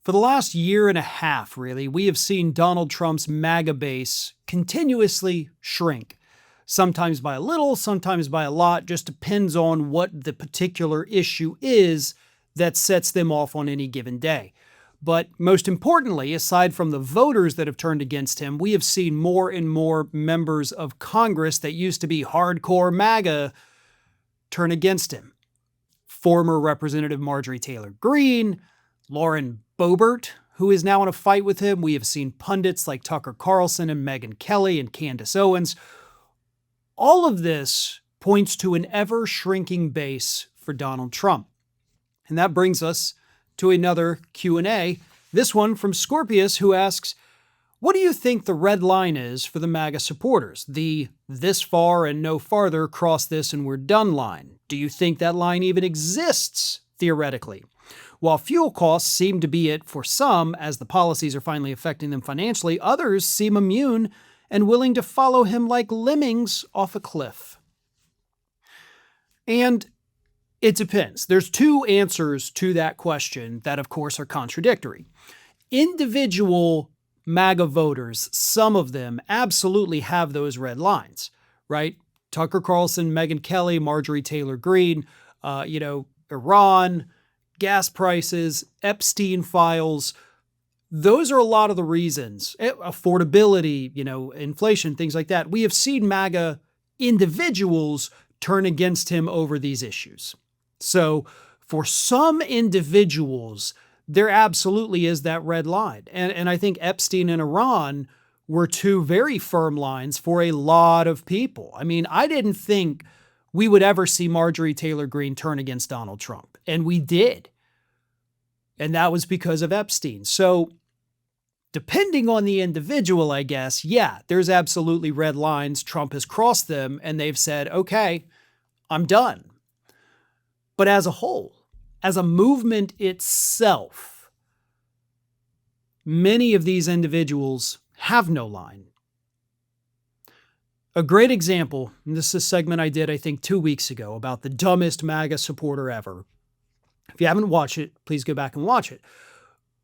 For the last year and a half, really, we have seen Donald Trump's MAGA base continuously shrink. Sometimes by a little, sometimes by a lot, just depends on what the particular issue is that sets them off on any given day. But most importantly, aside from the voters that have turned against him, we have seen more and more members of Congress that used to be hardcore MAGA turn against him. Former Representative Marjorie Taylor Greene, Lauren Boebert, who is now in a fight with him. We have seen pundits like Tucker Carlson and Megyn Kelly and Candace Owens. All of this points to an ever-shrinking base for Donald Trump. And that brings us to another Q&A, this one from Scorpius, who asks, what do you think the red line is for the MAGA supporters? The this far and no farther, cross this and we're done line. Do you think that line even exists, theoretically? While fuel costs seem to be it for some, as the policies are finally affecting them financially, others seem immune and willing to follow him like lemmings off a cliff. And it depends. There's two answers to that question that, of course, are contradictory. Individual MAGA voters, some of them absolutely have those red lines, right? Tucker Carlson, Megyn Kelly, Marjorie Taylor Greene, Iran, gas prices, Epstein files. Those are a lot of the reasons. Affordability, inflation, things like that. We have seen MAGA individuals turn against him over these issues. So for some individuals, there absolutely is that red line. And I think Epstein and Iran were two very firm lines for a lot of people. I mean, I didn't think we would ever see Marjorie Taylor Greene turn against Donald Trump. And we did. And that was because of Epstein. So depending on the individual, I guess, yeah, there's absolutely red lines. Trump has crossed them and they've said, okay, I'm done. But as a whole, as a movement itself, many of these individuals have no line. A great example, and this is a segment I did, I think, 2 weeks ago about the dumbest MAGA supporter ever. If you haven't watched it, please go back and watch it.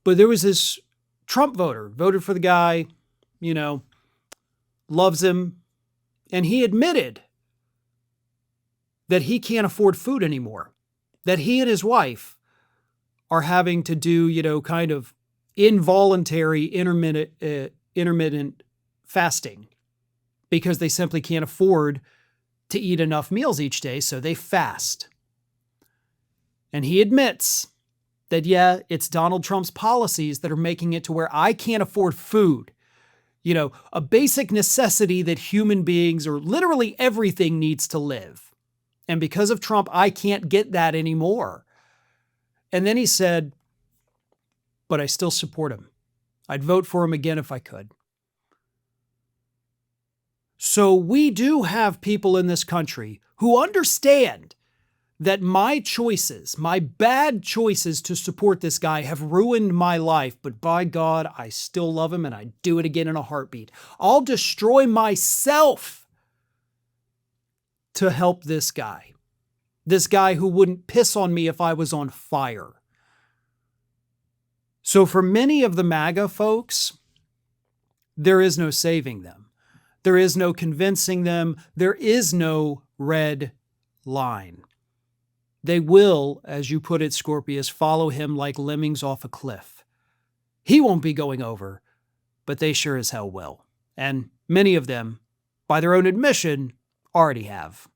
But there was this Trump voter, voted for the guy, loves him, and he admitted that he can't afford food anymore, that he and his wife are having to do, kind of involuntary intermittent fasting because they simply can't afford to eat enough meals each day, so they fast. And he admits that, yeah, it's Donald Trump's policies that are making it to where I can't afford food. A basic necessity that human beings, or literally everything, needs to live. And because of Trump, I can't get that anymore. And then he said, but I still support him. I'd vote for him again if I could. So we do have people in this country who understand that my choices, my bad choices to support this guy have ruined my life, but by God, I still love him and I'd do it again in a heartbeat. I'll destroy myself to help this guy who wouldn't piss on me if I was on fire. So for many of the MAGA folks, there is no saving them. There is no convincing them. There is no red line. They will, as you put it, Scorpius, follow him like lemmings off a cliff. He won't be going over, but they sure as hell will. And many of them, by their own admission, already have.